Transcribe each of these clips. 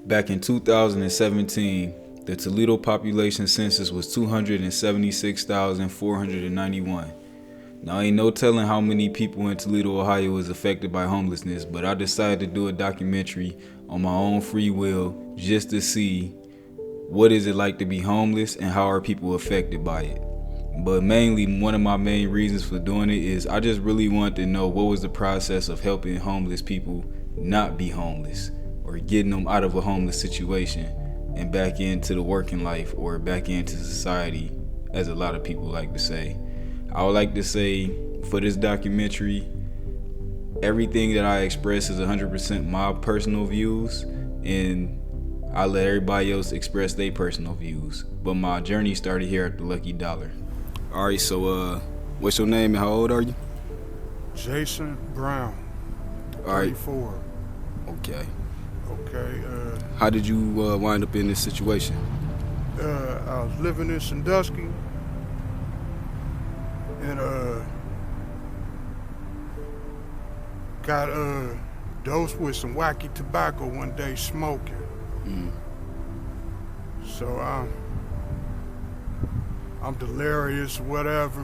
Back in 2017, the Toledo population census was 276,491. Now, ain't no telling how many people in Toledo, Ohio is affected by homelessness, but I decided to do a documentary on my own free will just to see what is it like to be homeless and how are people affected by it. But mainly, one of my main reasons for doing it is I just really wanted to know what was the process of helping homeless people not be homeless, or getting them out of a homeless situation and back into the working life or back into society, as a lot of people like to say. I would like to say, for this documentary, everything that I express is 100% my personal views, and I let everybody else express their personal views. But my journey started here at the Lucky Dollar. All right, so what's your name and how old are you? Jason Brown, All right. 34. Okay. Okay, How did you wind up in this situation? I was living in Sandusky, and got dosed with some wacky tobacco one day smoking. So I'm delirious, whatever.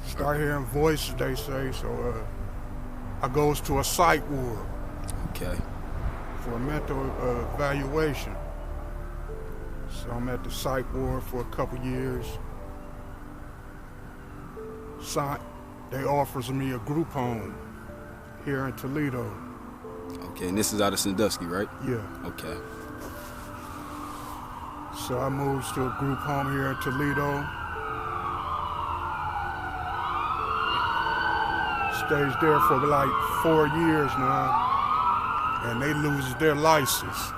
Start hearing voices, they say, so I goes to a psych ward. Okay. For a mental evaluation. So I'm at the psych ward for a couple years. They offers me a group home here in Toledo. Okay, and this is out of Sandusky, right? Yeah. Okay. So I moved to a group home here in Toledo. Stays there for like 4 years now, and they lose their license.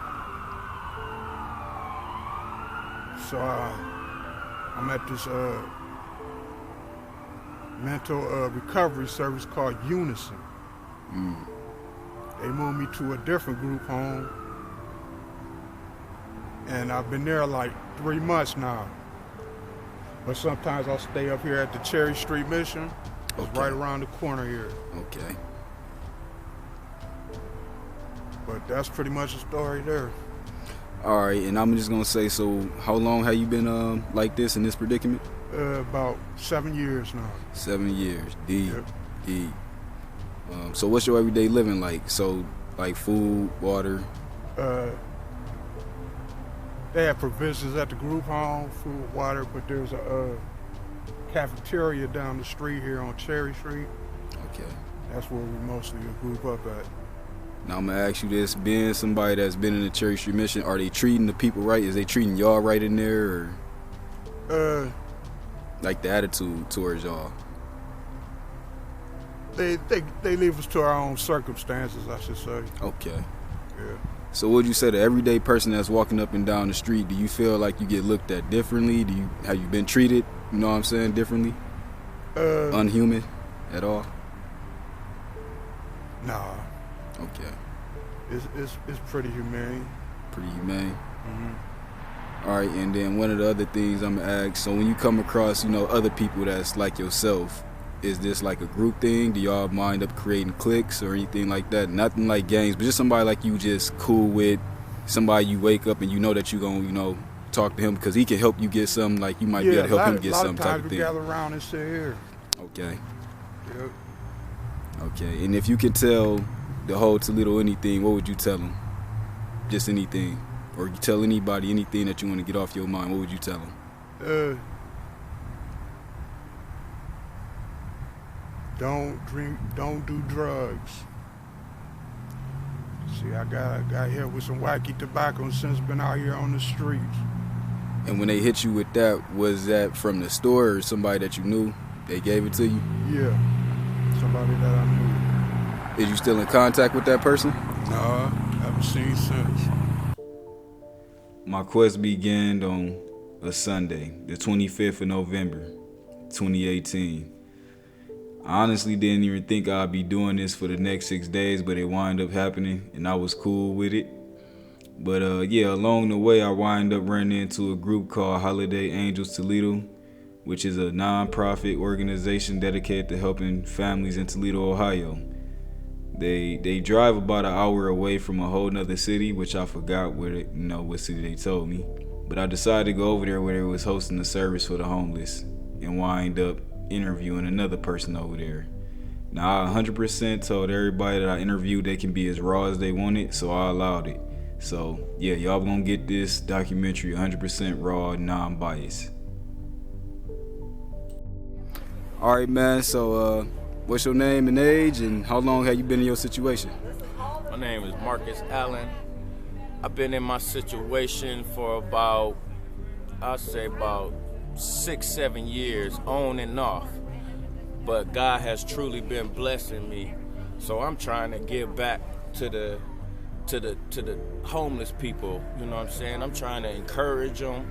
So I'm at this mental recovery service called Unison. They moved me to a different group home, and I've been there like 3 months now. But sometimes I'll stay up here at the Cherry Street Mission. It's right around the corner here. Okay. But that's pretty much the story there. All right, and I'm just gonna say, so how long have you been like this in this predicament? About 7 years now. 7 years. Deep. Yep. Deep. So what's your everyday living like? So like food, water. They have provisions at the group home, food, water, but there's a cafeteria down the street here on Cherry Street. Okay. That's where we mostly group up at. Now I'm gonna ask you this: being somebody that's been in the Cherry Street Mission, are they treating the people right? Is they treating y'all right in there, or like the attitude towards y'all? They leave us to our own circumstances, I should say. Okay. Yeah. So what would you say to everyday person that's walking up and down the street? Do you feel like you get looked at differently? Have you been treated, you know what I'm saying, differently? Unhuman at all? Nah. Okay. It's pretty humane. Pretty humane. Mm-hmm. All right, and then one of the other things I'm gonna ask, so when you come across, other people that's like yourself, is this like a group thing? Do y'all mind up creating cliques or anything like that? Nothing like gangs, but just somebody like you just cool with, somebody you wake up and you know that you gonna, talk to him because he can help you get something, like you might be able to help him get some type of thing. Yeah, a lot of times we gather around and sit here. Okay. Yep. Okay, and if you could tell the whole Toledo anything, what would you tell them? Just anything. Or you tell anybody anything that you want to get off your mind, what would you tell them? Don't drink, don't do drugs. See, I got hit with some wacky tobacco since been out here on the streets. And when they hit you with that, was that from the store or somebody that you knew? They gave it to you? Yeah, somebody that I knew. Is you still in contact with that person? No, haven't seen since. My quest began on a Sunday, the 25th of November, 2018. I honestly didn't even think I'd be doing this for the next 6 days, but it wound up happening, and I was cool with it. But along the way, I wind up running into a group called Holiday Angels Toledo, which is a non-profit organization dedicated to helping families in Toledo, Ohio. They drive about an hour away from a whole nother city, which I forgot what city they told me. But I decided to go over there where they was hosting a service for the homeless and wind up interviewing another person over there. Now, I 100% told everybody that I interviewed they can be as raw as they wanted, so I allowed it. So, yeah, y'all gonna get this documentary 100% raw, non-biased. All right, man, so what's your name and age, and how long have you been in your situation? My name is Marcus Allen. I've been in my situation for about 6-7 years, on and off. But God has truly been blessing me. So I'm trying to give back to the homeless people, you know what I'm saying? I'm trying to encourage them.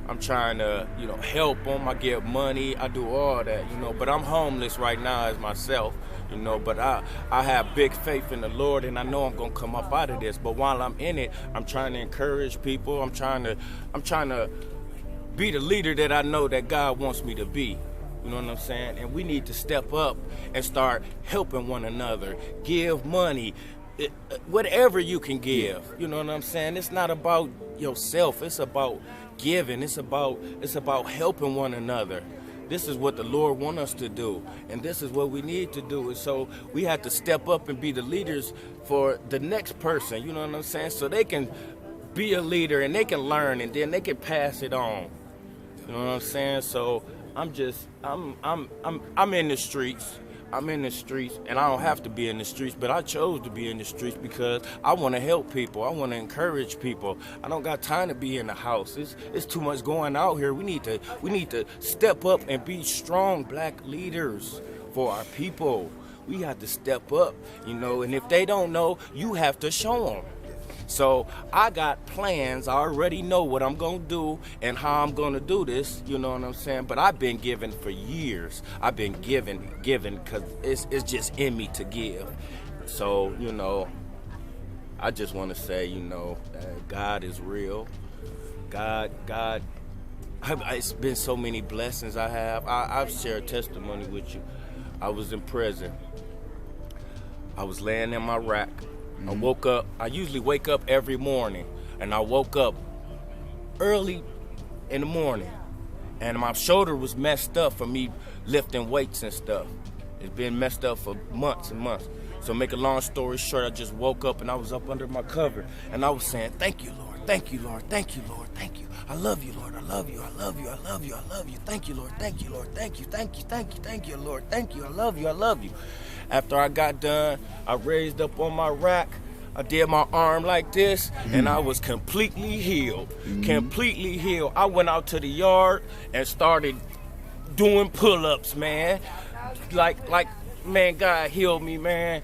I'm trying to, help them. I give money. I do all that, But I'm homeless right now as myself, But I have big faith in the Lord, and I know I'm gonna come up out of this. But while I'm in it, I'm trying to encourage people. I'm trying to be the leader that I know that God wants me to be. You know what I'm saying? And we need to step up and start helping one another. Give money, whatever you can give. You know what I'm saying? It's not about yourself. It's about giving. It's about helping one another. This is what the Lord wants us to do, and this is what we need to do. And so we have to step up and be the leaders for the next person. You know what I'm saying? So they can be a leader and they can learn, and then they can pass it on. You know what I'm saying? So I'm in the streets. I'm in the streets, and I don't have to be in the streets, but I chose to be in the streets because I want to help people. I want to encourage people. I don't got time to be in the house. It's too much going out here. We need to step up and be strong black leaders for our people. We have to step up, and if they don't know, you have to show them. So I got plans. I already know what I'm going to do and how I'm going to do this, you know what I'm saying? But I've been giving for years. I've been giving because it's just in me to give. So, I just want to say, that God is real. God, it's been so many blessings I have. I've shared testimony with you. I was in prison. I was laying in my rack. I woke up. I usually wake up every morning, and I woke up early in the morning, and my shoulder was messed up from me lifting weights and stuff. It's been messed up for months and months. So make a long story short, I just woke up and I was up under my cover, and I was saying, "Thank you, Lord. Thank you, Lord. Thank you, Lord. Thank you. I love you, Lord. I love you. I love you. I love you. I love you. Thank you, Lord. Thank you, Lord. Thank you. Thank you. Thank you. Thank you, Lord. Thank you. I love you. I love you." After I got done, I raised up on my rack. I did my arm like this, and I was completely healed. Completely healed. I went out to the yard and started doing pull-ups, man. Like, man, God healed me, man.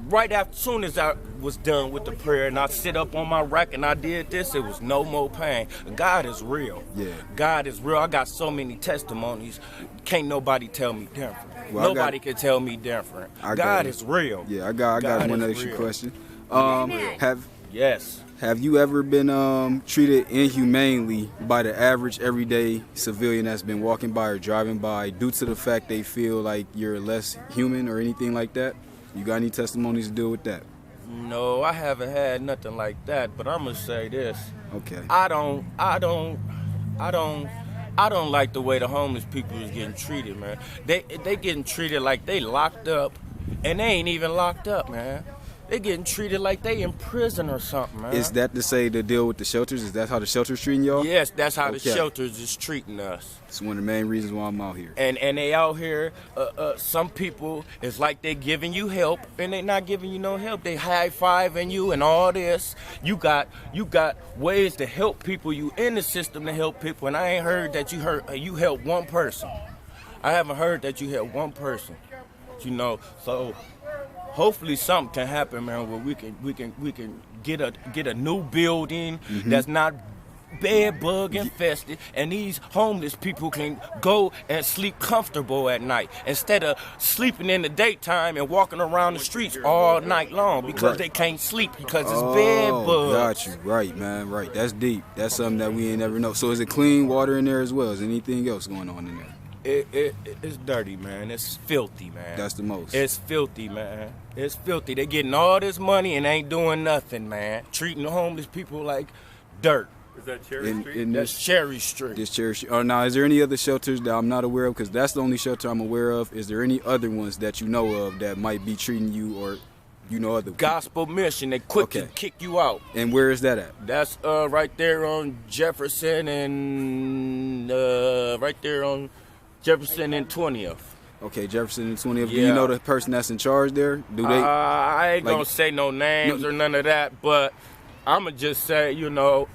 Right after, soon as I was done with the prayer and I sit up on my rack and I did this, it was no more pain. God is real. Yeah. God is real. I got so many testimonies. Can't nobody tell me different. Well, nobody can tell me different. God is real. Yeah, I got one extra question. Yes. Have you ever been treated inhumanely by the average everyday civilian that's been walking by or driving by due to the fact they feel like you're less human or anything like that? You got any testimonies to deal with that? No, I haven't had nothing like that, but I'm gonna say this. Okay. I don't like the way the homeless people is getting treated, man. They getting treated like they locked up, and they ain't even locked up, man. They getting treated like they in prison or something, man. Is that to say to deal with the shelters? Is that how the shelters treating y'all? Yes, that's how the shelters is treating us. It's one of the main reasons why I'm out here. And they out here, some people, it's like they giving you help, and they not giving you no help. They high-fiving you and all this. You got ways to help people. You in the system to help people, and I ain't heard that you help one person. I haven't heard that you help one person. So hopefully something can happen, man, where we can get a new building that's not bed bug infested, and these homeless people can go and sleep comfortable at night instead of sleeping in the daytime and walking around the streets all night long because they can't sleep because it's bed bugs. Got you. Right, man. Right. That's deep. That's something that we ain't never know. So is it clean water in there as well? Is anything else going on in there? It's dirty, man. It's filthy, man. That's the most. It's filthy, man. It's filthy. They getting all this money and ain't doing nothing, man. Treating the homeless people like dirt. Is that Cherry Street? That's Cherry Street. This Cherry Street. Oh, now, is there any other shelters that I'm not aware of? Because that's the only shelter I'm aware of. Is there any other ones that you know of that might be treating you or you know other Gospel Mission. They quick to kick you out. And where is that at? That's right there on Jefferson and 20th. Okay, Jefferson and 20th. Yeah. Do you know the person that's in charge there? Do they? I ain't gonna say no names or none of that, but I'ma just say, you know,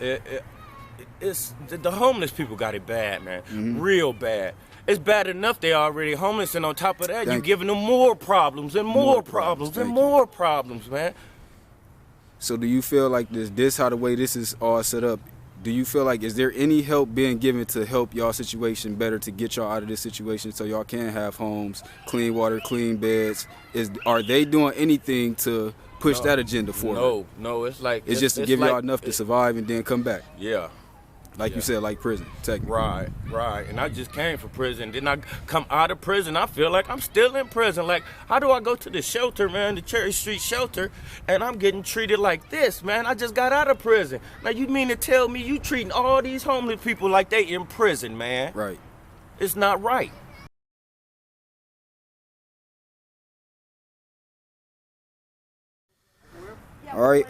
it's the homeless people got it bad, man. Real bad. It's bad enough they already homeless, and on top of that, you're giving them more problems and more problems and more problems, man. So do you feel like this how the way this is all set up? Do you feel like, is there any help being given to help y'all situation better to get y'all out of this situation so y'all can have homes, clean water, clean beds? Are they doing anything to push that agenda forward? No, it's like it's just to give y'all enough to survive and then come back. Yeah. Like you said, like prison, technically. Right. And I just came from prison. Then I come out of prison, I feel like I'm still in prison. Like, how do I go to the shelter, man, the Cherry Street shelter, and I'm getting treated like this, man? I just got out of prison. Now, you mean to tell me you treating all these homeless people like they in prison, man? Right. It's not right. All right,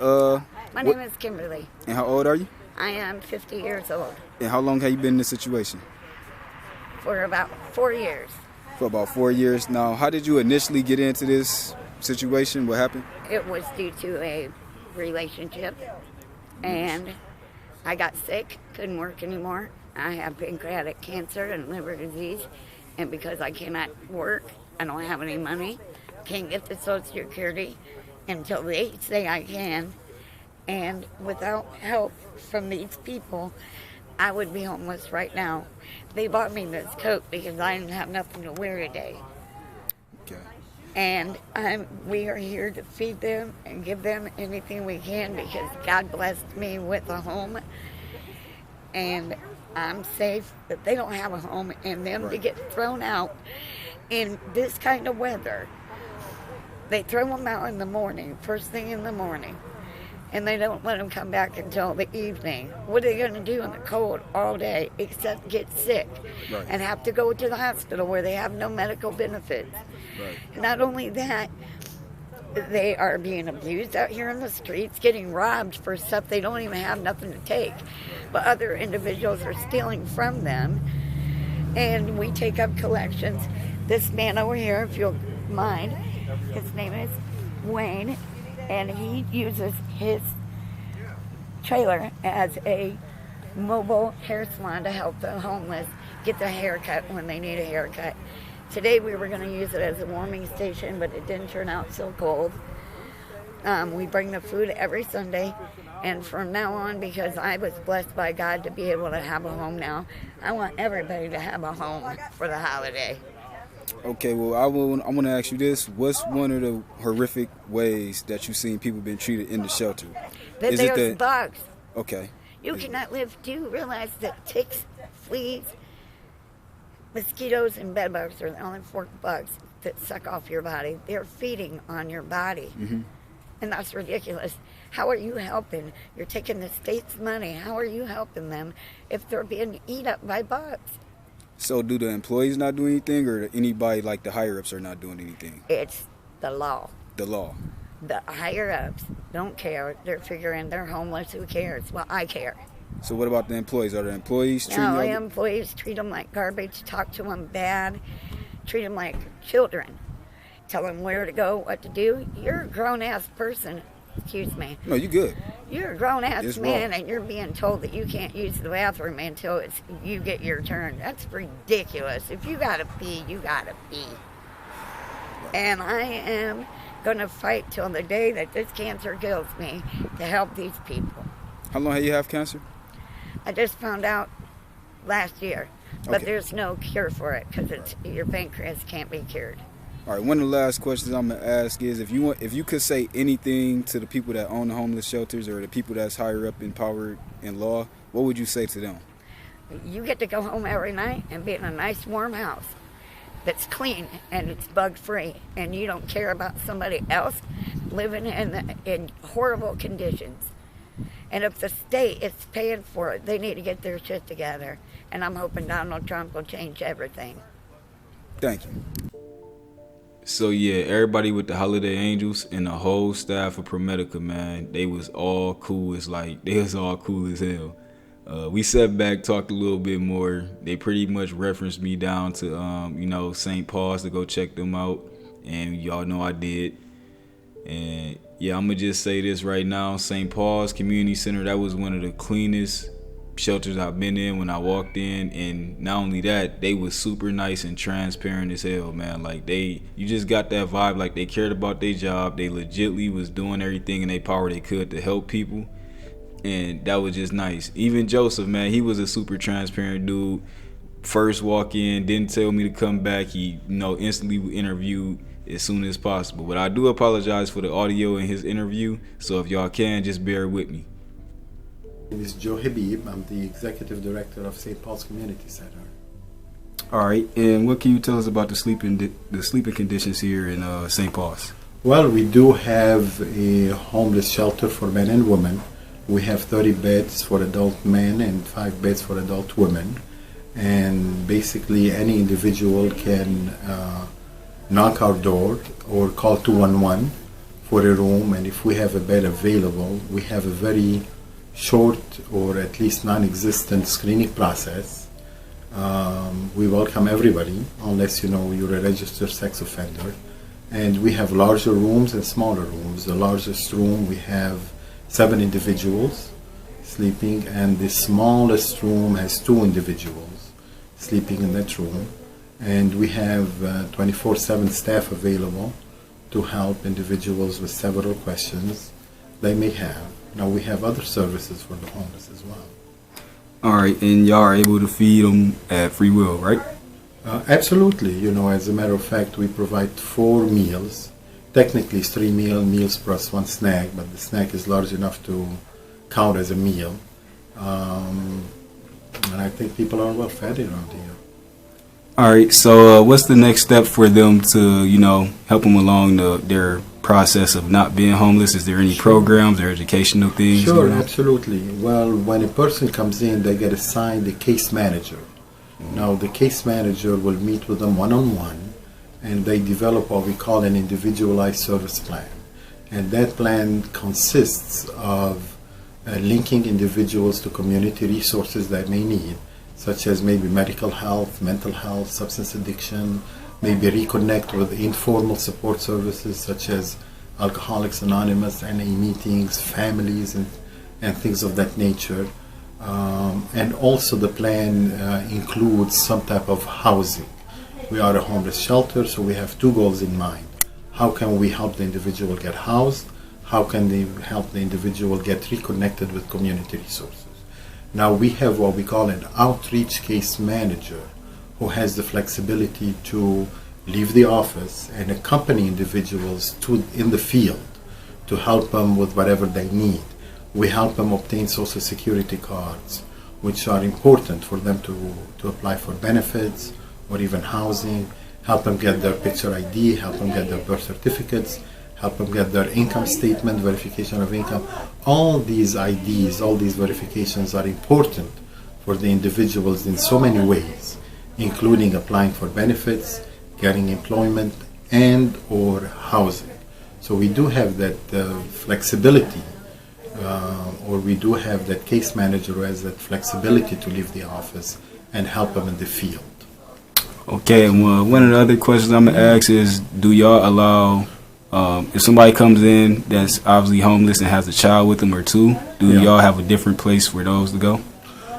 My name is Kimberly. And how old are you? I am 50 years old. And how long have you been in this situation? For about 4 years. For about 4 years. Now, how did you initially get into this situation? What happened? It was due to a relationship, and I got sick, couldn't work anymore. I have pancreatic cancer and liver disease, and because I cannot work, I don't have any money, can't get the Social Security until they say I can, and without help from these people, I would be homeless right now. They bought me this coat because I didn't have nothing to wear today. Okay. And we are here to feed them and give them anything we can because God blessed me with a home. And I'm safe that they don't have a home, and them to get thrown out in this kind of weather. They throw them out in the morning, first thing in the morning, and they don't let them come back until the evening. What are they going to do in the cold all day except get sick and have to go to the hospital where they have no medical benefits? Right. Not only that, they are being abused out here in the streets, getting robbed for stuff they don't even have nothing to take. But other individuals are stealing from them, and we take up collections. This man over here, if you'll mind, his name is Wayne, and he uses his trailer as a mobile hair salon to help the homeless get their haircut when they need a haircut. Today we were going to use it as a warming station, but it didn't turn out so cold. We bring the food every Sunday, and from now on, because I was blessed by God to be able to have a home now, I want everybody to have a home for the holiday. Okay, well, I want to ask you this. What's one of the horrific ways that you've seen people been treated in the shelter? That there's bugs. Okay. You cannot live. Do you realize that ticks, fleas, mosquitoes, and bedbugs are the only 4 bugs that suck off your body? They're feeding on your body. Mm-hmm. And that's ridiculous. How are you helping? You're taking the state's money. How are you helping them if they're being eaten up by bugs? So do the employees not do anything, or anybody like the higher-ups are not doing anything? It's the law. The law. The higher-ups don't care. They're figuring they're homeless. Who cares? Well, I care. So what about the employees? Are the employees treating No, the employees treat them like garbage, talk to them bad, treat them like children. Tell them where to go, what to do. You're a grown-ass person. Excuse me. No, you good. You're a grown-ass man, wrong. and you're being told that you can't use the bathroom until you get your turn. That's ridiculous. If you gotta pee, you gotta pee. And I am gonna fight till the day that this cancer kills me to help these people. How long have you had cancer? I just found out last year, but Okay. there's no cure for it because your pancreas can't be cured. All right, one of the last questions I'm gonna ask is if you could say anything to the people that own the homeless shelters or the people that's higher up in power and law, what would you say to them? You get to go home every night and be in a nice warm house that's clean and it's bug free, and you don't care about somebody else living in horrible conditions. And if the state is paying for it, they need to get their shit together. And I'm hoping Donald Trump will change everything. Thank you. So yeah, everybody with the Holiday Angels and the whole staff of ProMedica, man, they was all cool. It's like they was all cool as hell. We sat back, talked a little bit more. They pretty much referenced me down to St. Paul's to go check them out, and y'all know I did. And yeah, I'm gonna just say this right now: St. Paul's Community Center, that was one of the cleanest shelters I've been in when I walked in. And not only that, they was super nice and transparent as hell, man. Like you just got that vibe, like they cared about their job. They legitly was doing everything in their power they could to help people, and that was just nice. Even Joseph, man, he was a super transparent dude. First walk in, didn't tell me to come back. He instantly interviewed as soon as possible. But I do apologize for the audio in his interview, so if y'all can, just bear with me. My name is Joe HABIB. I'm the Executive Director of St. Paul's Community Center. All right, and what can you tell us about the sleeping conditions here in St. Paul's? Well, we do have a homeless shelter for men and women. We have 30 beds for adult men and 5 beds for adult women. And basically any individual can knock our door or call 211 for a room, and if we have a bed available, we have a very short or at least non-existent screening process. We welcome everybody unless you're a registered sex offender, and we have larger rooms and smaller rooms. The largest room we have 7 individuals sleeping, and the smallest room has 2 individuals sleeping in that room. And we have 24/7 staff available to help individuals with several questions they may have. Now we have other services for the homeless as well. All right, and y'all are able to feed them at free will, right? Absolutely. As a matter of fact, we provide 4 meals. Technically it's 3 meals plus 1 snack, but the snack is large enough to count as a meal. And I think people are well fed around here. All right, so what's the next step for them to, help them along their process of not being homeless? Is there any programs or educational things? Sure, absolutely. Well, when a person comes in, they get assigned a case manager. Now, the case manager will meet with them one-on-one, and they develop what we call an individualized service plan. And that plan consists of linking individuals to community resources that may need, such as maybe medical health, mental health, substance addiction, maybe reconnect with informal support services such as Alcoholics Anonymous, NA meetings, families, and things of that nature. And also the plan includes some type of housing. We are a homeless shelter, so we have 2 goals in mind. How can we help the individual get housed? How can they help the individual get reconnected with community resources? Now we have what we call an outreach case manager who has the flexibility to leave the office and accompany individuals in the field to help them with whatever they need. We help them obtain Social Security cards, which are important for them to apply for benefits or even housing, help them get their picture ID, help them get their birth certificates, help them get their income statement, verification of income. All these IDs, all these verifications are important for the individuals in so many ways, including applying for benefits, getting employment, and or housing. So we do have that flexibility, or we do have that case manager who has that flexibility to leave the office and help them in the field. Okay, and one of the other questions I'm going to ask is, do y'all allow, if somebody comes in that's obviously homeless and has a child with them or 2, do y'all have a different place for those to go?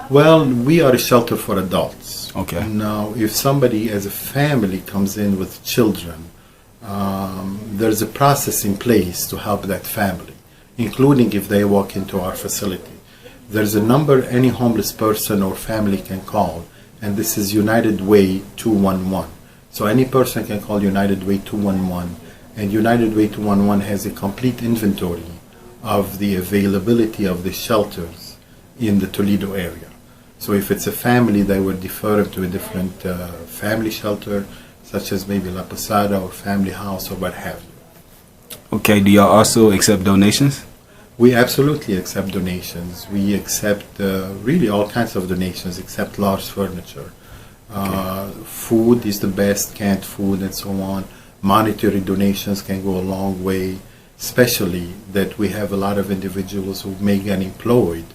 Well, we are a shelter for adults. Okay. Now, if somebody as a family comes in with children, there's a process in place to help that family, including if they walk into our facility. There's a number any homeless person or family can call, and this is United Way 211. So any person can call United Way 211, and United Way 211 has a complete inventory of the availability of the shelters in the Toledo area. So if it's a family, they will defer them to a different family shelter, such as maybe La Posada or Family House or what have you. Okay, do y'all also accept donations? We absolutely accept donations. We accept really all kinds of donations except large furniture. Food is the best, canned food and so on. Monetary donations can go a long way, especially that we have a lot of individuals who may get employed,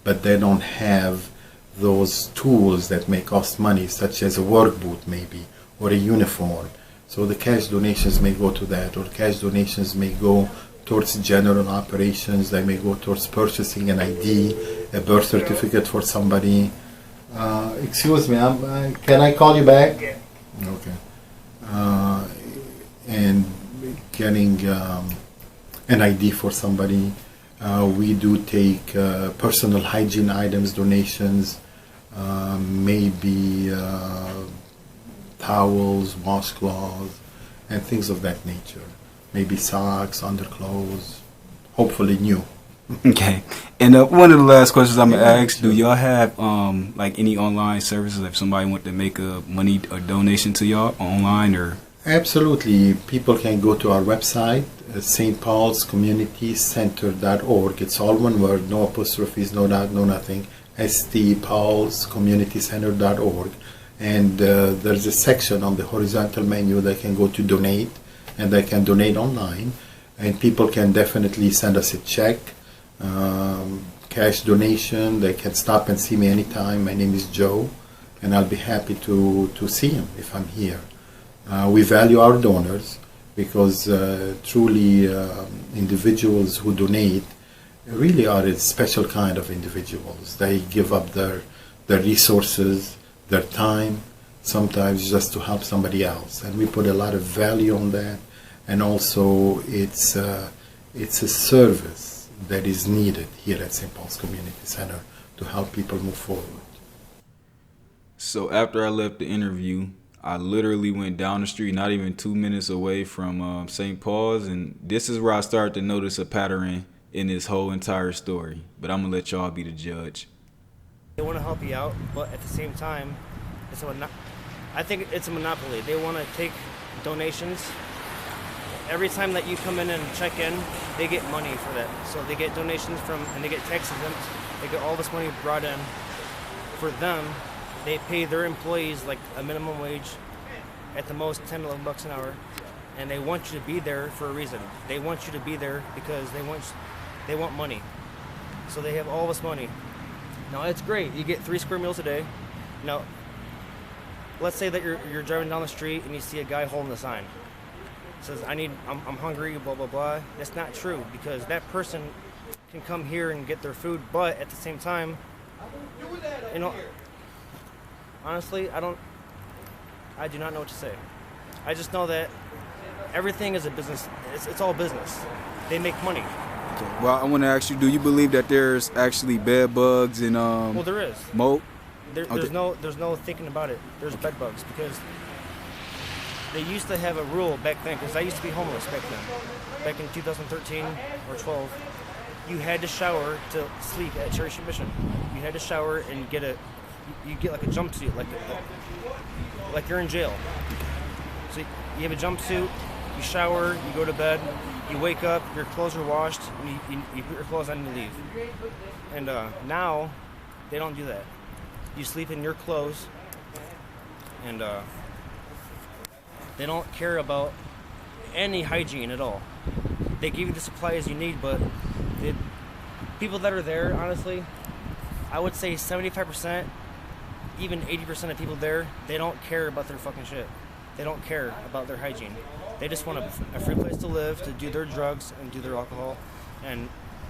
but they don't have those tools that may cost money, such as a work boot maybe, or a uniform. So the cash donations may go to that, or cash donations may go towards general operations. They may go towards purchasing an ID, a birth certificate for somebody. Excuse me, can I call you back? Okay. And getting an ID for somebody. We do take personal hygiene items donations, maybe towels, washcloths, and things of that nature. Maybe socks, underclothes, hopefully new. Okay. And one of the last questions I'm gonna ask: do y'all have like any online services if somebody want to make a money or donation to y'all online or? Absolutely. People can go to our website, St. Paul's Community Center.org. It's all one word, no apostrophes, no dot, no nothing. stpaulscommunitycenter.org. And there's a section on the horizontal menu that can go to donate, and they can donate online. And people can definitely send us a check, cash donation. They can stop and see me anytime. My name is Joe, and I'll be happy to see him if I'm here. We value our donors because truly individuals who donate really are a special kind of individuals. They give up their resources, their time, sometimes just to help somebody else. And we put a lot of value on that. And also it's a service that is needed here at St. Paul's Community Center to help people move forward. So after I left the interview, I literally went down the street, not even 2 minutes away from St. Paul's, and this is where I started to notice a pattern in this whole entire story. But I'm gonna let y'all be the judge. They want to help you out, but at the same time, I think it's a monopoly. They want to take donations. Every time that you come in and check in, they get money for that. So they get donations and they get tax exempt. They get all this money brought in. For them, they pay their employees like a minimum wage, at the most 10, 11 bucks an hour, and they want you to be there for a reason. They want you to be there because they want money. So they have all this money. Now it's great. You get 3 square meals a day. Now, let's say that you're driving down the street and you see a guy holding a sign. It says, I'm hungry, blah, blah, blah. That's not true because that person can come here and get their food, but at the same time, you know, honestly, I do not know what to say. I just know that everything is a business. It's all business. They make money. Okay. Well, I want to ask you: do you believe that there's actually bed bugs and Well, there is. mold? There's no thinking about it. There's bed bugs because they used to have a rule back then. Because I used to be homeless back then. Back in 2013 or 12, you had to shower to sleep at Cherry Street Mission. You had to shower and you get like a jumpsuit, like you're in jail. So you have a jumpsuit, you shower, you go to bed, you wake up, your clothes are washed, and you put your clothes on and you leave. And now, they don't do that. You sleep in your clothes, and they don't care about any hygiene at all. They give you the supplies you need, but the people that are there, honestly, I would say 75%, even 80% of people there, they don't care about their fucking shit. They don't care about their hygiene. They just want a free place to live, to do their drugs and do their alcohol, and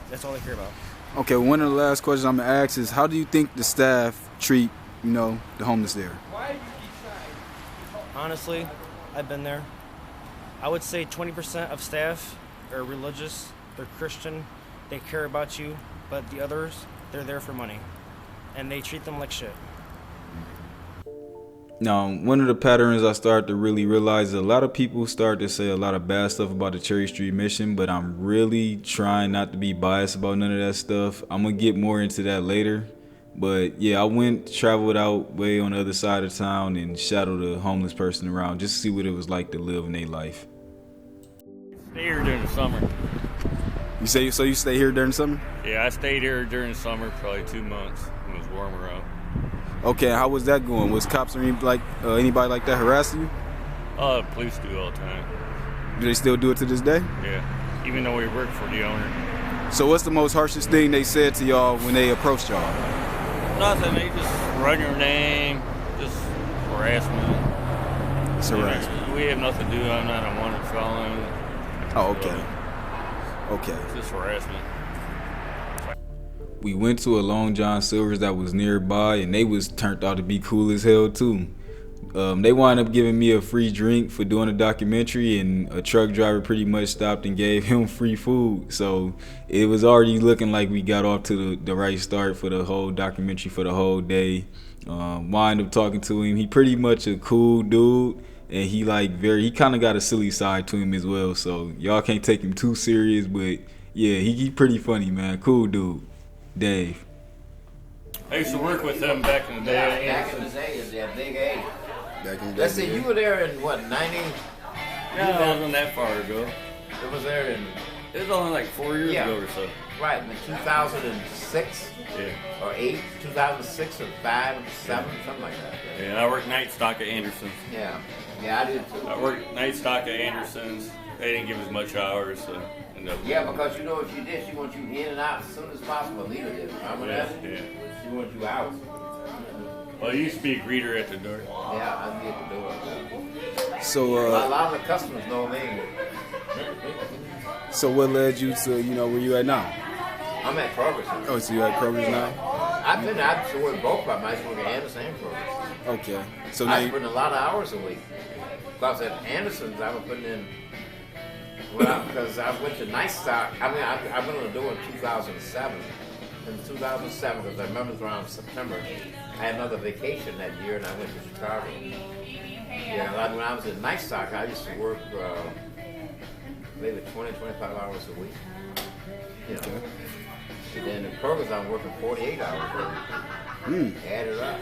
that's all they care about. Okay, one of the last questions I'm gonna ask is: how do you think the staff treat, the homeless there? Honestly, I've been there. I would say 20% of staff are religious, they're Christian, they care about you, but the others, they're there for money, and they treat them like shit. Now, one of the patterns I started to really realize is a lot of people start to say a lot of bad stuff about the Cherry Street Mission, but I'm really trying not to be biased about none of that stuff. I'm going to get more into that later. But yeah, traveled out way on the other side of town and shadowed a homeless person around just to see what it was like to live in their life. Stay here during the summer. You say so? You stay here during the summer? Yeah, I stayed here during the summer, probably 2 months when it was warmer out. Okay, how was that going? Was cops or anybody like that harassing you? Police do all the time. Do they still do it to this day? Yeah, even though we work for the owner. So what's the most harshest thing they said to y'all when they approached y'all? Nothing. They just run your name, just harassment. It's harassment. We have nothing to do. I'm not a wanted felon. Oh, okay. Okay. It's just harassment. We went to a Long John Silver's that was nearby, and they was turned out to be cool as hell too. They wound up giving me a free drink for doing a documentary, and a truck driver pretty much stopped and gave him free food. So it was already looking like we got off to the right start for the whole documentary for the whole day. Wind up talking to him. He pretty much a cool dude, and he kind of got a silly side to him as well. So y'all can't take him too serious, but yeah, he pretty funny, man. Cool dude, Dave. I used to work with them back in the day. Yeah, back in the day, is that Big A. Back in the Let's day, see, you were there in what, 90? No, it wasn't that far ago. It was there in, It was only like 4 years ago or so. right, in 2006 Yeah. or 8, 2006 or 5, 7, something like that. Yeah, I worked night stock at Anderson's. Yeah, I did too. I worked night stock at Anderson's. They didn't give as much hours, so ended up. Yeah, because you know if you did, she wants you in and out as soon as possible. Lita did. Remember that? Yeah. She wants you out. Well, I used to be a greeter at the door. Yeah, I'd be at the door. So A lot of the customers know me. so what led you to where you at now? I'm at Kroger's. Oh, so you at Kroger's now? I used to work both of them. I used to work at Anderson and Kroger's. Okay. So now I was putting a lot of hours a week. Because at Anderson's, I was putting in, because I went to night stock. I mean, I went on the door in 2007. In 2007, because I remember it was around September, I had another vacation that year and I went to Chicago. Yeah, when I was at night stock, I used to work maybe 20, 25 hours a week. You know. Okay. And then in Kroger's, I'm working 48 hours a week. Add it up.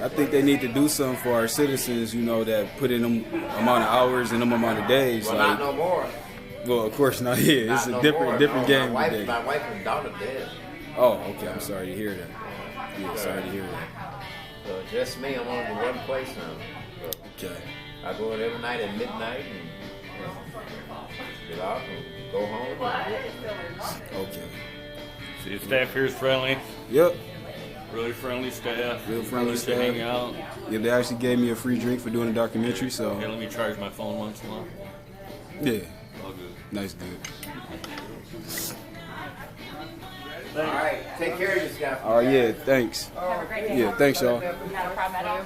I think they need to do something for our citizens, that put in them amount of hours and them amount of days. Well, not no more. Well, of course not here. It's Not a no different more. game My today. wife and daughter dead. Oh, okay. I'm sorry to hear that. Yeah, sorry to hear that. So just me, I'm only in one place now. So Okay. I go in every night at midnight and get off and go home. Okay. See, the staff here is friendly. Yep. Really friendly staff. Real friendly Willing to staff. hang out. Yeah, they actually gave me a free drink for doing a documentary, so Okay, let me charge my phone once in a while. yeah, All good. nice dude. All right, take care of yourself. All right, yeah, thanks. Have a great day. Yeah, thanks, y'all. Not a problem at all.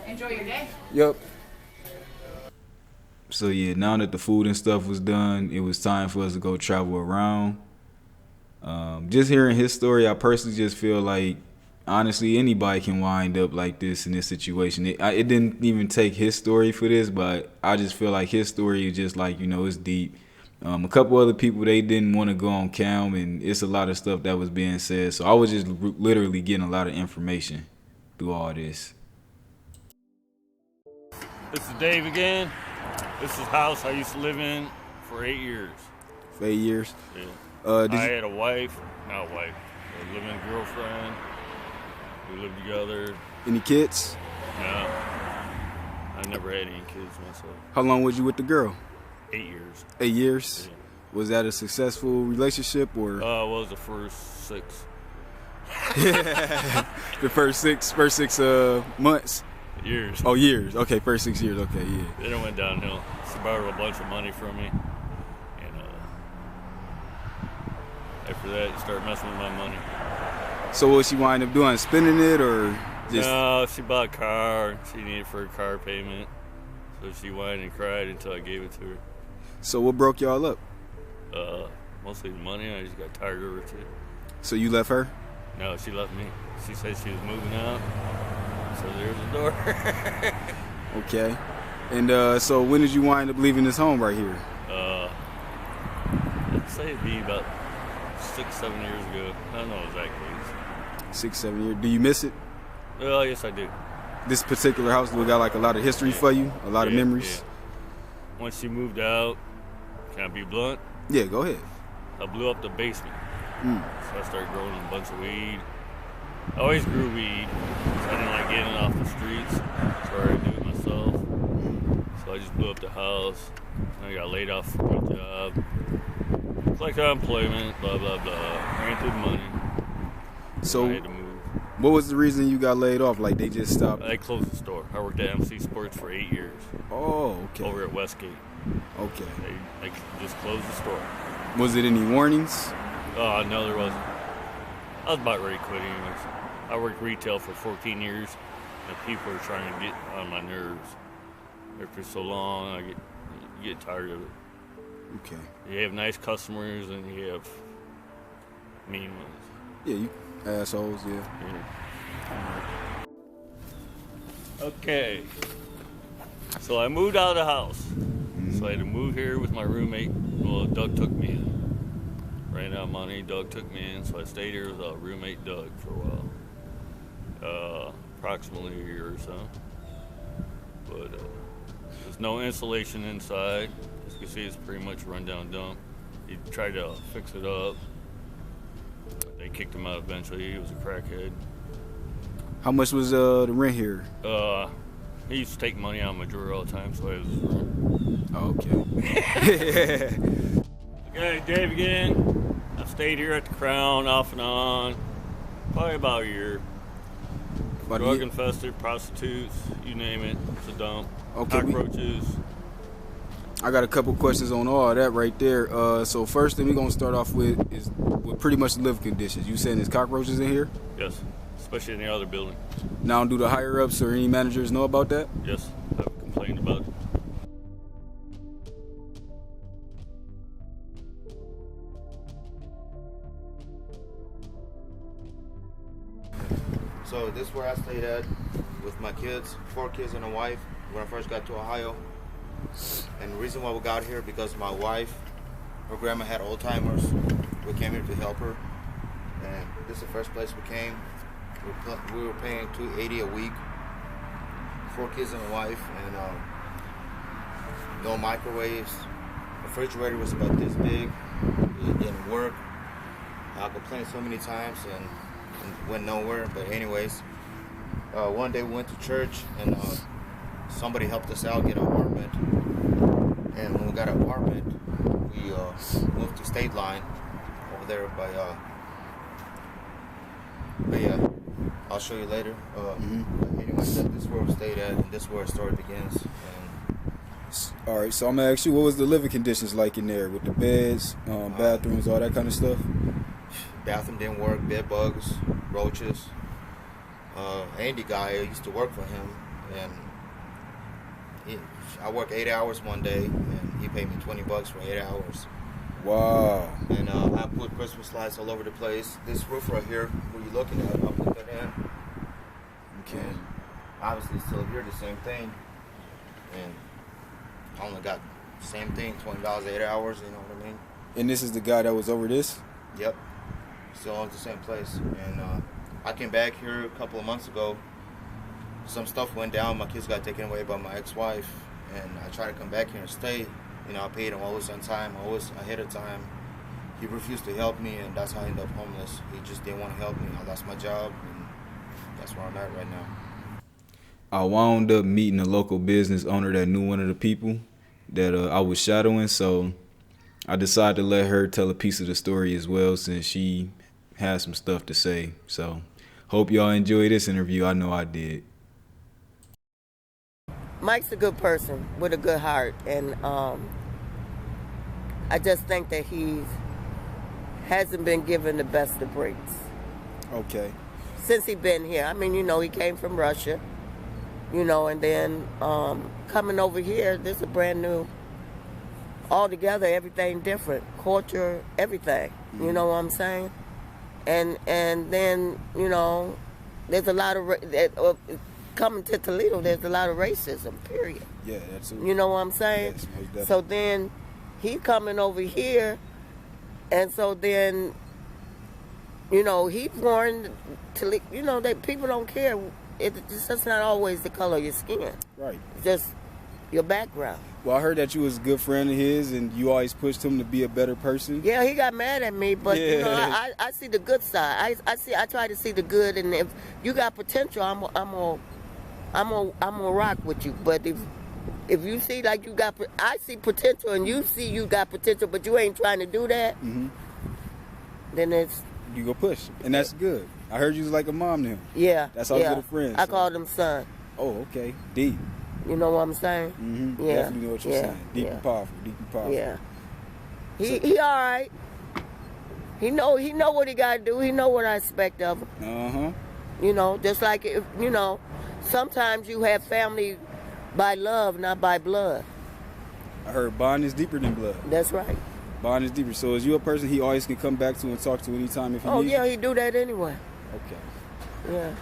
Enjoy your day. Yep. So yeah, now that the food and stuff was done, it was time for us to go travel around. Just hearing his story, I personally just feel like, honestly, anybody can wind up like this in this situation. It didn't even take his story for this, but I just feel like his story is just like, it's deep. A couple other people, they didn't want to go on cam, and it's a lot of stuff that was being said. So I was just literally getting a lot of information through all this. This is Dave again. This is the house I used to live in for 8 years. For 8 years? Yeah. I had a wife, not wife, a living girlfriend. We lived together. Any kids? No. I never had any kids myself. How long was you with the girl? 8 years. 8 years? Yeah. Was that a successful relationship or? It was the first 6. The first six months? Years. Oh, years. Okay, first 6 years. Okay, yeah. Then it went downhill. She borrowed a bunch of money from me. And after that, she started messing with my money. So what she wind up doing? Spending it or just? No, she bought a car. She needed it for a car payment. So she whined and cried until I gave it to her. So what broke y'all up? Mostly the money. I just got tired of her too. So you left her? No, she left me. She said she was moving out. So there's the door. Okay. And so when did you wind up leaving this home right here? I'd say it'd be about 6, 7 years ago. I don't know exactly. 6, 7 years. Do you miss it? Well, yes, I do. This particular house, we got like a lot of history for you, a lot of memories. Yeah. Once she moved out, can I be blunt? Yeah, go ahead. I blew up the basement. So I started growing a bunch of weed. I always grew weed, so I didn't like getting it off the streets. So I had to do it myself. So I just blew up the house. I got laid off from my job. Collected unemployment, blah, blah, blah. Ran through the money. So I had to move. What was the reason you got laid off? Like they just stopped? They closed the store. I worked at MC Sports for 8 years. Oh, okay. Over at Westgate. Okay. They just closed the store. Was it any warnings? Oh, no, there wasn't. I was about ready to quit anyways. I worked retail for 14 years, and people are trying to get on my nerves. After so long, you get tired of it. Okay. You have nice customers, and you have mean ones. Yeah, you assholes, yeah. Okay. So I moved out of the house. So I had to move here with my roommate. Well, Doug took me in. Ran out of money, Doug took me in, so I stayed here with roommate Doug for a while. Approximately a year or so. But there's no insulation inside. As you can see, it's pretty much a rundown dump. He tried to fix it up. They kicked him out eventually. He was a crackhead. How much was the rent here? He used to take money out of my drawer all the time, so I was his rent. Oh, okay. Okay, Dave again. I stayed here at the Crown off and on, probably about a year. Drug infested, prostitutes, you name it, it's a dump. Okay, cockroaches. I got a couple questions on all that right there. So first thing we're gonna start off with is pretty much the living conditions. You saying there's cockroaches in here? Yes, especially in the other building. Now, do the higher ups or any managers know about that? Yes, I've complained about it. So this is where I stayed at with my kids, 4 kids and a wife, when I first got to Ohio. And the reason why we got here, because my wife, her grandma had Alzheimer's. We came here to help her. And this is the first place we came. We were paying $280 a week, 4 kids and a wife, and no microwaves. The refrigerator was about this big. It didn't work. I complained so many times and went nowhere. But anyways, one day we went to church and somebody helped us out get an apartment. And when we got an apartment, we moved to State Line over there by but yeah, I'll show you later. Anyways, this is where we stayed at, and this is where the story begins. All right, so I'm gonna ask you, what was the living conditions like in there with the beds, bathrooms, all that kind of stuff? Bathroom didn't work, bed bugs, roaches. Andy guy, I used to work for him, and I worked 8 hours one day, and he paid me $20 for 8 hours. Wow. And I put Christmas lights all over the place. This roof right here, where you're looking at, I put that in. Okay. And obviously still here, the same thing. And I only got the same thing, $20 8 hours, you know what I mean? And this is the guy that was over this? Yep. Still owns the same place. And I came back here a couple of months ago. Some stuff went down. My kids got taken away by my ex-wife. And I tried to come back here and stay. You know, I paid him always on time, always ahead of time. He refused to help me, and that's how I ended up homeless. He just didn't want to help me. I lost my job, and that's where I'm at right now. I wound up meeting a local business owner that knew one of the people that I was shadowing, so I decided to let her tell a piece of the story as well, since she has some stuff to say. So hope y'all enjoy this interview. I know I did. Mike's a good person with a good heart, and I just think that he hasn't been given the best of breaks. Okay. Since he been here. I mean, you know, he came from Russia, you know, and then coming over here, this is a brand new, altogether, everything different, culture, everything, you know what I'm saying? And then, you know, there's a lot of, coming to Toledo, there's a lot of racism, period. Yeah, that's it. You know what I'm saying? Yes, so then he coming over here, and so then You know, he's born to, you know, that people don't care. It's just not always the color of your skin. Right. It's just your background. Well, I heard that you was a good friend of his, and you always pushed him to be a better person. Yeah, he got mad at me, but you know, I see the good side. I try to see the good, and if you got potential, I'm gonna rock with you. But if you see like you got, I see potential, and you see you got potential, but you ain't trying to do that, then it's you go push, and that's good. I heard you was like a mom to him. Yeah, that's how good a friend. I called him son. Oh, okay, deep. You know what I'm saying? Mm-hmm. Yeah, definitely know what you're saying. Deep and powerful. Deep and powerful. Yeah, he all right. He know what he got to do. He know what I expect of him. You know, just like if you know, sometimes you have family by love, not by blood. I heard bond is deeper than blood. That's right. Bond is deeper. So is you a person he always can come back to and talk to anytime if he needs? Oh yeah, he do that anyway. Okay. Yeah.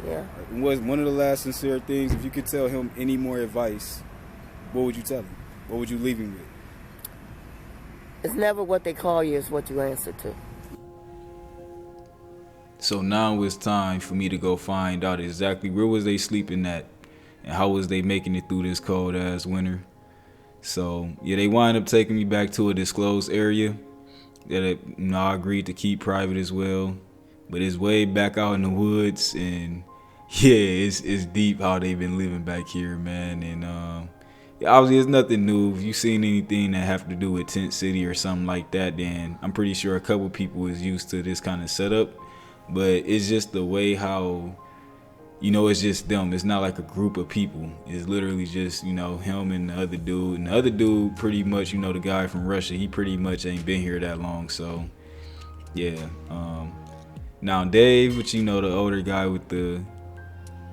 Yeah. Was one of the last sincere things, if you could tell him any more advice, what would you tell him? What would you leave him with? It's never what they call you, it's what you answer to. So now it's time for me to go find out exactly where was they sleeping at and how was they making it through this cold ass winter. So yeah, they wind up taking me back to a disclosed area that I agreed to keep private as well. But it's way back out in the woods, and yeah, it's deep how they've been living back here, man. And obviously it's nothing new. If you seen anything that have to do with Tent City or something like that, then I'm pretty sure a couple people is used to this kind of setup. But it's just the way how, you know, it's just them. It's not like a group of people. It's literally just, you know, him and the other dude. And the other dude, pretty much, you know, the guy from Russia, he pretty much ain't been here that long. So yeah. Now Dave, which you know, the older guy with the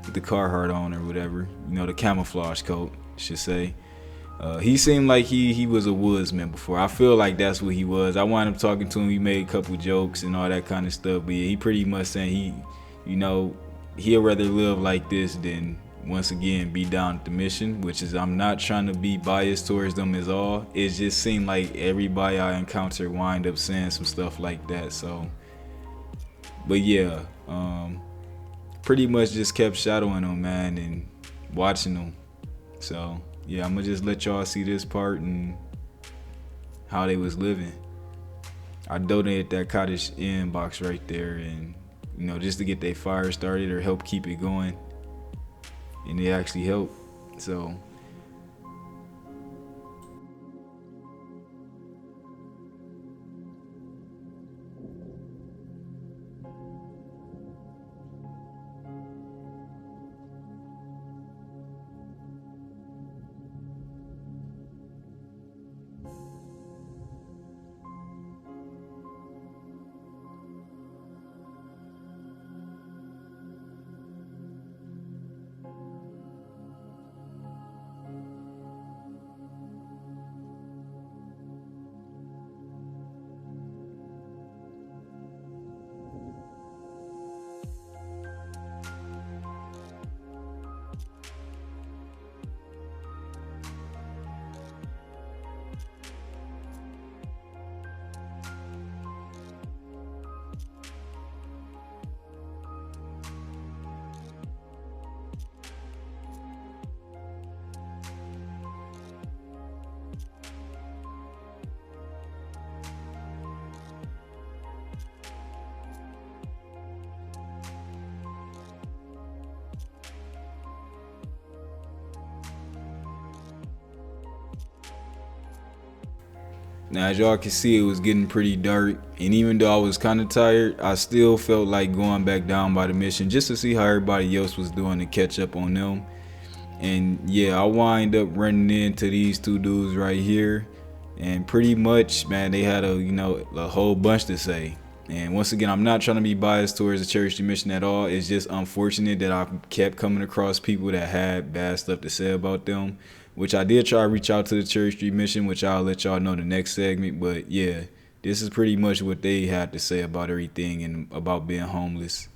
Carhartt on or whatever, you know, the camouflage coat, I should say. He seemed like he was a woodsman before. I feel like that's what he was. I wound up talking to him. He made a couple jokes and all that kind of stuff. But yeah, he pretty much saying he, you know, he'll rather live like this than once again be down at the mission. Which is, I'm not trying to be biased towards them at all. It just seemed like everybody I encountered wind up saying some stuff like that. So. But yeah, pretty much just kept shadowing them, man, and watching them. So yeah, I'm gonna just let y'all see this part and how they was living. I donated that Cottage Inn box right there, and you know, just to get their fire started or help keep it going, and they actually helped. So. Now, as y'all can see, it was getting pretty dark, and even though I was kind of tired, I still felt like going back down by the mission just to see how everybody else was doing to catch up on them. And yeah, I wind up running into these two dudes right here, and pretty much, man, they had a whole bunch to say. And once again, I'm not trying to be biased towards the Church mission at all. It's just unfortunate that I kept coming across people that had bad stuff to say about them, which I did try to reach out to the Church Street mission, which I'll let y'all know in the next segment. But yeah, this is pretty much what they had to say about everything and about being homeless.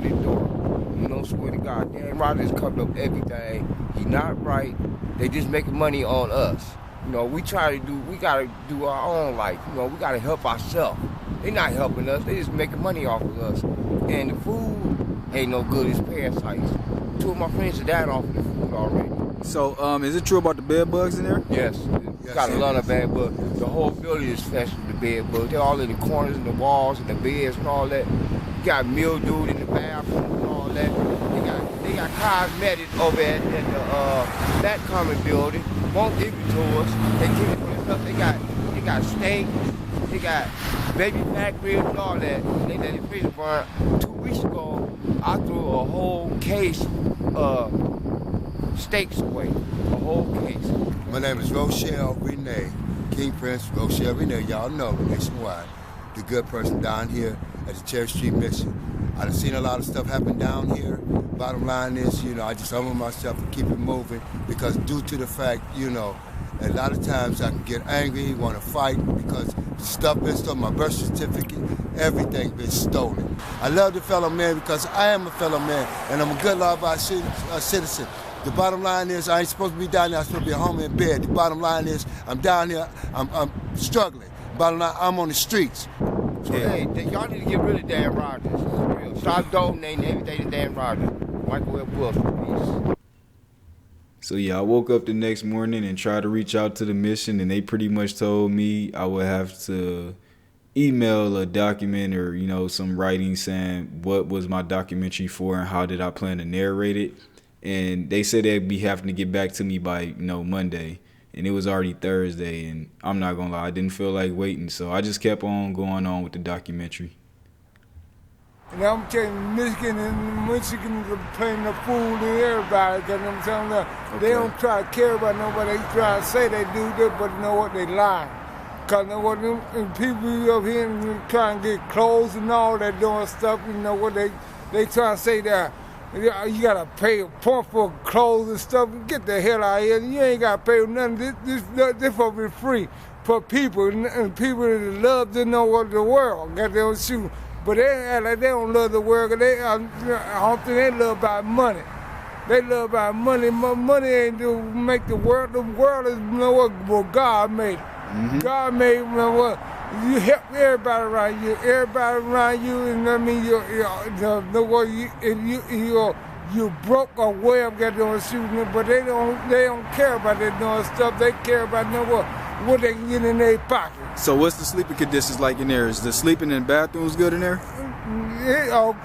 You know, swear to God, damn, Rogers covered up everything. He not right. They just making money on us. You know, we gotta do our own life. You know, we gotta help ourselves. They not helping us. They just making money off of us. And the food ain't no good. It's parasites. 2 of my friends are dying off of the food already. So, is it true about the bed bugs in there? Yes. Got a lot of bed bugs. The whole building is infested with bed bugs. They're all in the corners and the walls and the beds and all that. You got mildew in the bathroom and all that. They got cosmetics over at that common building. Won't give it to us. They give it to us up. They got steak. They got baby back ribs and all that. They let it freeze burn. 2 weeks ago, I threw a whole case of steaks away. A whole case. My name is Rochelle Renee, King Prince Rochelle Renee. Y'all know nationwide, the good person down here at the Cherry Street Mission. I've seen a lot of stuff happen down here. Bottom line is, you know, I just humble myself and keep it moving because due to the fact, you know, a lot of times I can get angry, want to fight because the stuff been stolen, my birth certificate, everything been stolen. I love the fellow man because I am a fellow man and I'm a good law-abiding citizen. The bottom line is I ain't supposed to be down there, I'm supposed to be at home in bed. The bottom line is I'm down here, I'm struggling. Bottom line, I'm on the streets. So, hey, y'all need to get rid of Dan Rogers. Stop donating everything to Dan Rogers. Michael Wilson, peace. So yeah, I woke up the next morning and tried to reach out to the mission, and they pretty much told me I would have to email a document or, you know, some writing saying what was my documentary for and how did I plan to narrate it. And they said they'd be having to get back to me by, you know, Monday. And it was already Thursday, and I'm not gonna lie, I didn't feel like waiting, so I just kept on going on with the documentary. And I'm telling you, Michigan is playing the fool to everybody, because I'm telling you, they don't try to care about nobody. They try to say they do this, but you know what, they lie. Because you know what, them people up here trying to get clothes and all that doing stuff, you know what, they try to say that you gotta pay a pump for clothes and stuff. Get the hell out of here. You ain't gotta pay for nothing. This for be free for people and people that love to know what the world. Got their own shoe. But they act like they don't love the world. I don't think they love about money. They love about money. Money ain't to make the world. The world is, you know what God made. Mm-hmm. God made, you know what, you help everybody around you. Everybody around you, and I mean, you broke or whatever, got them shooting, but they don't care about that doing stuff. They care about, you know what they can get in their pocket. So what's the sleeping conditions like in there? Is the sleeping in bathrooms good in there?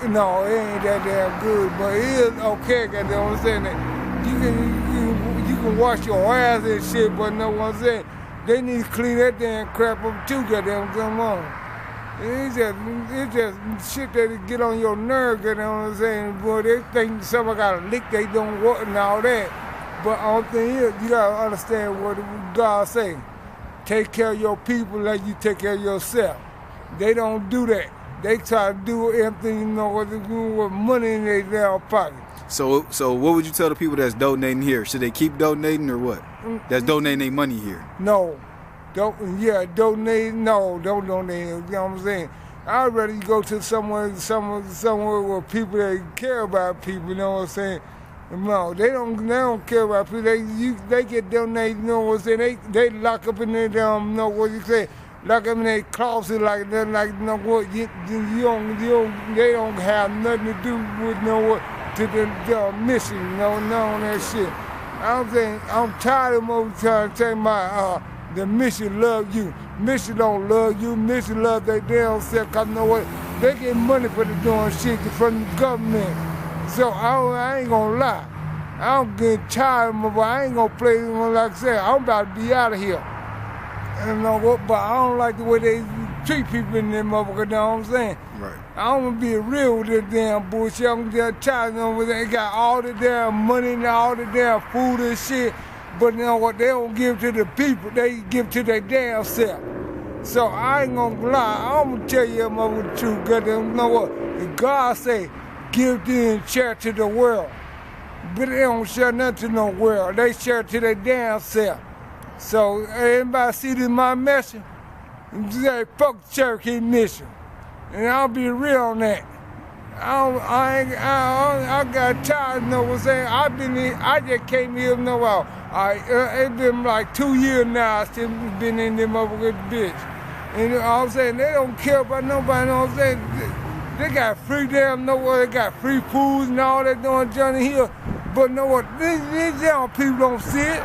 No, it ain't that damn good, but it is okay, got them, what I'm saying. You can wash your ass and shit, but you know what I'm saying. They need to clean that damn crap up too, goddamn, come on. It's just shit that get on your nerve, you know what I'm saying? Boy, they think somebody got a lick they don't want and all that. But all thing is, you gotta understand what God say. Take care of your people like you take care of yourself. They don't do that. They try to do everything, you know, what they do with money in their damn pocket. So what would you tell the people that's donating here? Should they keep donating or what? That's donating their money here. No. Donate. No, don't donate. You know what I'm saying? I'd rather you go to somewhere where people that care about people, you know what I'm saying? No, they don't care about people. They get donated, you know what I'm saying? They lock up in their damn, you know what you say? Lock up in their closet like that, like, you know what, they don't have nothing to do with, you know what, to the mission, you know, none of that shit. I'm tired of them trying to tell the mission love you. Mission don't love you. Mission love their damn self. Because you know what? They get money for the doing shit from the government. So I ain't gonna lie. I'm getting tired of them, but I ain't gonna play them like I said. I'm about to be out of here. And you know what? But I don't like the way they treat people in them motherfuckers, you know what I'm saying? Right. I don't want to be real with this damn bullshit. I'm just tired of them. They got all the damn money and all the damn food and shit. But you know what? They don't give to the people. They give to their damn self. So I ain't gonna lie. I'm gonna tell you the truth. Cause you know what? If God say, give in share to the world. But they don't share nothing to no world. They share to their damn self. So everybody see this my mission? Say, fuck the Cherokee mission. And I'll be real on that. I got tired, you know what I'm saying? I just came here, you know what? It's been like 2 years now, I still been in them motherfucking bitch. And you know what I'm saying? They don't care about nobody, you know what I'm saying? They got free damn, know what? They got free foods and all that doing Johnny Hill. But know what? These young people don't see it.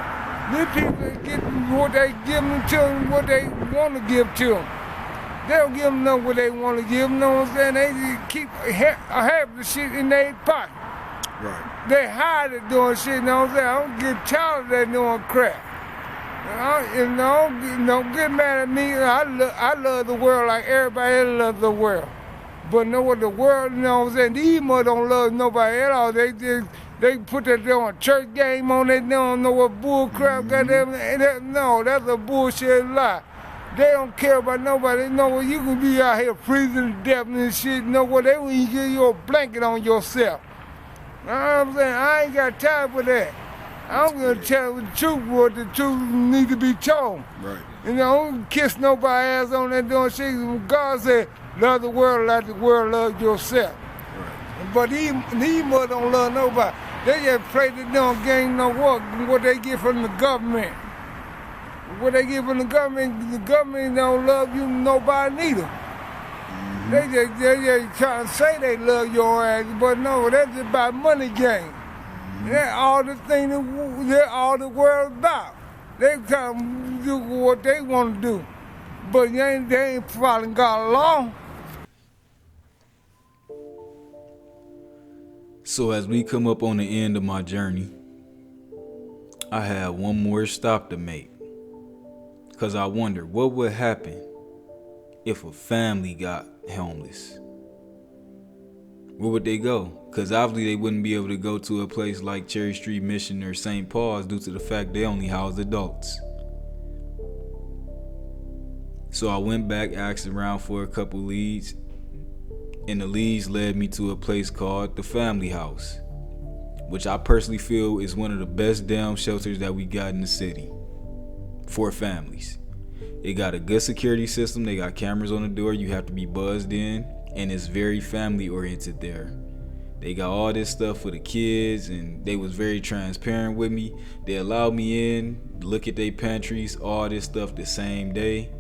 These people get what they give them to them, what they want to give to them. They don't give them know what they want to give them, you know what I'm saying? They just keep half the shit in their pocket. Right. They hide it doing shit, you know what I'm saying? I don't get tired of that doing crap. Don't get mad at me. I love the world like everybody else loves the world. But know what the world, you know what I'm saying? These mother don't love nobody at all. They put that damn church game on. They don't know what bull crap got them. No, that's a bullshit lie. They don't care about nobody. You know what? You can be out here freezing to death and shit. You know what? They will give you a blanket on yourself. You know what I'm saying? I ain't got time for that. I'm gonna tell the truth what the truth need to be told. Right. You know, don't kiss nobody ass on that doing shit. God said, love the world like the world loves yourself. Right. But these mother don't love nobody. They just play the damn game, no what they get from the government. What they get from the government don't love you, nobody neither. Mm-hmm. They just trying to say they love your ass, but no, that's just about money game. Mm-hmm. That's all the thing that all the world about. They trying to do what they want to do, but they ain't following God along. So as we come up on the end of my journey, I had one more stop to make. Because I wonder what would happen if a family got homeless. Where would they go? Because obviously they wouldn't be able to go to a place like Cherry Street Mission or St. Paul's due to the fact they only house adults. So I went back, asked around for a couple leads, and the leads led me to a place called the Family House, which I personally feel is one of the best damn shelters that we got in the city for families. It got a good security system. They got cameras on the door. You have to be buzzed in, and it's very family oriented there. They got all this stuff for the kids, and they was very transparent with me. They allowed me in, look at their pantries, all this stuff the same day.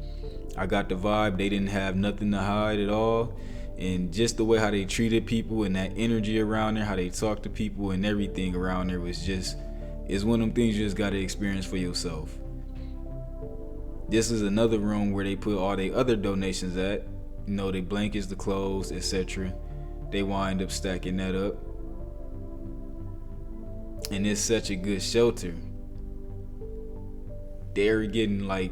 I got the vibe they didn't have nothing to hide at all. And just the way how they treated people and that energy around there, how they talk to people and everything around there was just, it's one of them things you just got to experience for yourself. This is another room where they put all their other donations at. You know, their blankets, the clothes, etc. They wind up stacking that up. And it's such a good shelter. They're getting like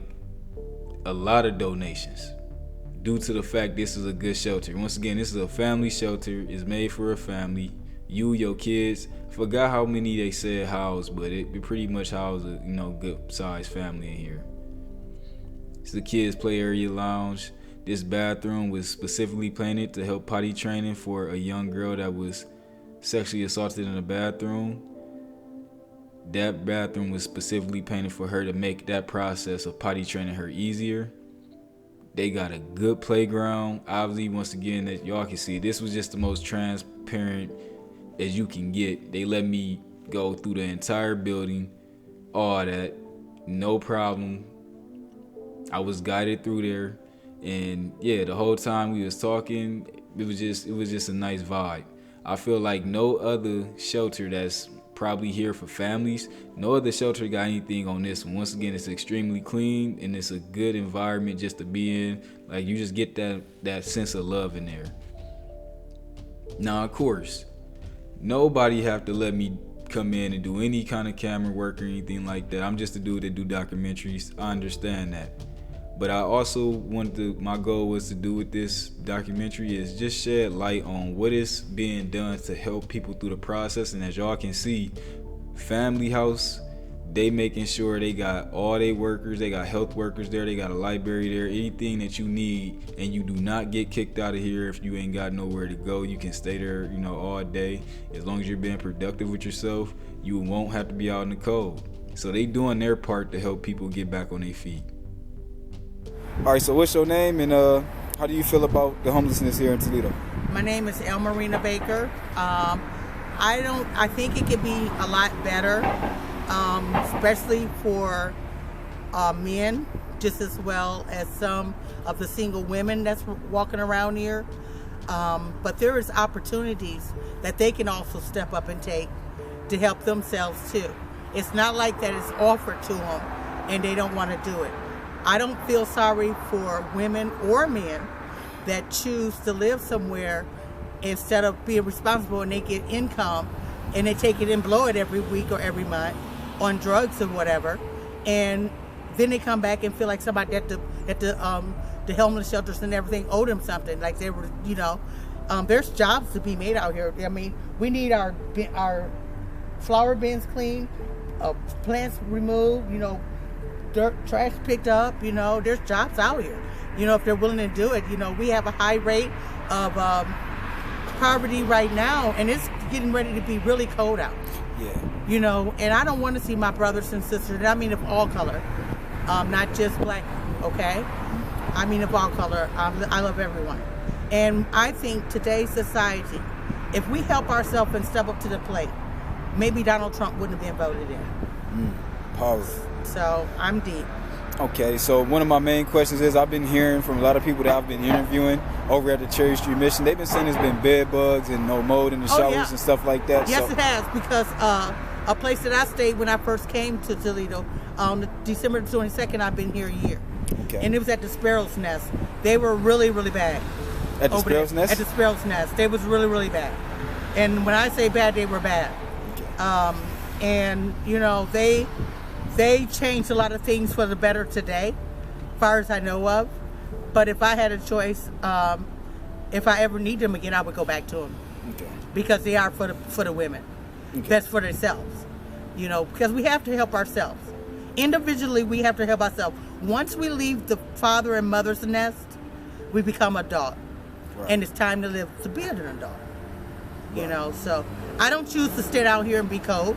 a lot of donations due to the fact this is a good shelter. Once again, this is a family shelter. It's made for a family. You, your kids. Forgot how many they said house, but it pretty much house a good sized family in here. It's the kids play area lounge. This bathroom was specifically painted to help potty training for a young girl that was sexually assaulted in a bathroom. That bathroom was specifically painted for her to make that process of potty training her easier. They got a good playground. Obviously, once again, that y'all can see, this was just the most transparent as you can get. They let me go through the entire building, all that, no problem. I was guided through there, and yeah, the whole time we was talking, it was just a nice vibe. I feel like no other shelter that's probably here for families, no other shelter got anything on this one. Once again, it's extremely clean and it's a good environment just to be in. Like, you just get that sense of love in there. Now, of course, nobody have to let me come in and do any kind of camera work or anything like that. I'm just a dude that do documentaries. I understand that. But I also my goal was to do with this documentary is just shed light on what is being done to help people through the process. And as y'all can see, Family House, they making sure they got all their workers, they got health workers there, they got a library there, anything that you need, and you do not get kicked out of here if you ain't got nowhere to go. You can stay there, all day. As long as you're being productive with yourself, you won't have to be out in the cold. So they doing their part to help people get back on their feet. All right, so what's your name and How do you feel about the homelessness here in Toledo? My name is Elmarina Baker. I think it could be a lot better, especially for men, just as well as some of the single women that's walking around here. But there is opportunities that they can also step up and take to help themselves too. It's not like that it's offered to them and they don't want to do it. I don't feel sorry for women or men that choose to live somewhere instead of being responsible and they get income and they take it and blow it every week or every month on drugs or whatever, and then they come back and feel like somebody at the homeless shelters and everything owed them something, like they were, you know. There's jobs to be made out here. I mean, we need our flower bins cleaned, plants removed, you know, dirt, trash picked up, you know. There's jobs out here, you know, if they're willing to do it. You know, we have a high rate of poverty right now, and it's getting ready to be really cold out. Yeah. You know, and I don't want to see my brothers and sisters, and I mean of all color, not just black, okay? I mean of all color. I love everyone. And I think today's society, if we help ourselves and step up to the plate, maybe Donald Trump wouldn't have been voted in. Powerful. So I'm deep. Okay, so one of my main questions is, I've been hearing from a lot of people that I've been interviewing over at the Cherry Street Mission. They've been saying there's been bed bugs and no mold in the showers and stuff like that. Yes, it has, because a place that I stayed when I first came to Toledo, December 22nd, I've been here a year. Okay. And it was at the Sparrow's Nest. They were really, really bad. At the Sparrow's Nest? At the Sparrow's Nest. They was really, really bad. And when I say bad, they were bad. Okay. And, you know, they changed a lot of things for the better today, as far as I know of. But if I had a choice, if I ever need them again, I would go back to them. Okay. Because they are for the women. Okay. That's for themselves. You know, because we have to help ourselves. Individually, we have to help ourselves. Once we leave the father and mother's nest, we become a dog. Right. And it's time to be an adult. You know, so I don't choose to stay out here and be cold.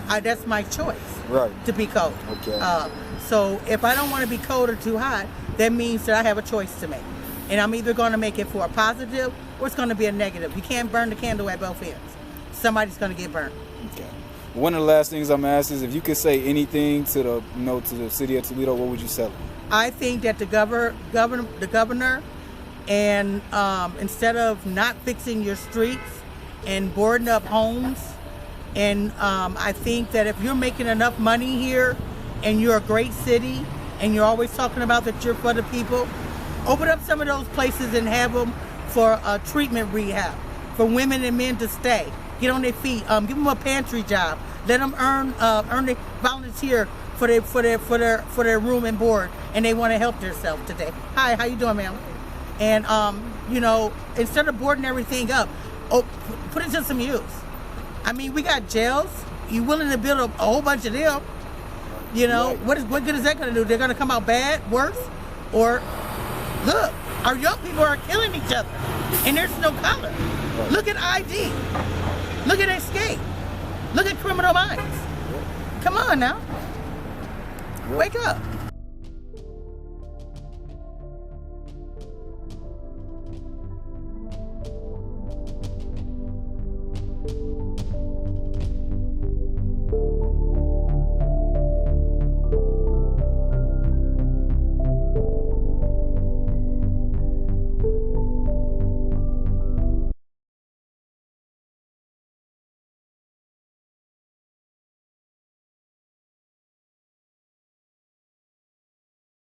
That's my choice. Right. To be cold. Okay. So if I don't want to be cold or too hot, that means that I have a choice to make. And I'm either going to make it for a positive or it's going to be a negative. You can't burn the candle at both ends. Somebody's going to get burned. Okay. One of the last things I'm asking is, if you could say anything to the city of Toledo, what would you say? I think that the governor, and instead of not fixing your streets and boarding up homes, and I think that if you're making enough money here and you're a great city and you're always talking about that you're for the people, open up some of those places and have them for a treatment rehab for women and men to stay, get on their feet, give them a pantry job, let them earn their volunteer for their room and board, and they want to help themselves today. Hi, how you doing, ma'am? And you know, instead of boarding everything up, put it to some use. I mean, we got jails. You willing to build a whole bunch of them? You know, right. What good is that going to do? They're going to come out bad, worse, or look, our young people are killing each other, and there's no color. Right. Look at ID. Look at Escape. Look at Criminal Minds. Come on now. Wake up. you.